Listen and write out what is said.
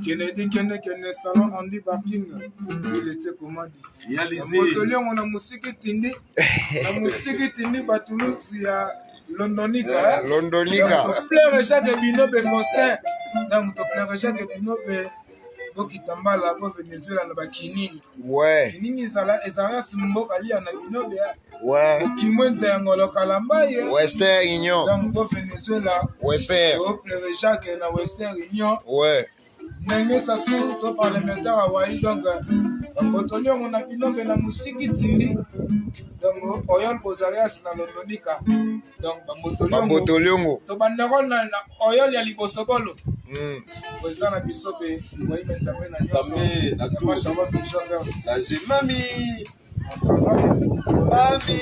Kennedy salon Andy Parking il était commandé on a musique tindi la musique tindi batulusu ya Londonika pleure chaque binobe Faustin donc to pleure chaque binobe bokitambala bo Venezuela na bakinini kinini ezala simboka lia na binobe kimwenza yango kalamba ye Western Union donc bo Venezuela Western pleure chaque na Western Union Nenge Sassou, to parlementaire à Hawaï, donc, on a binomé la musique tindi, donc, Oyol Bozarias na Londonika, donc, Bambotoliongo, to Banderol na Oyol ya Libosobolo, Président na Bisobe, Ibrahim Nzambe na Samé, na Mami.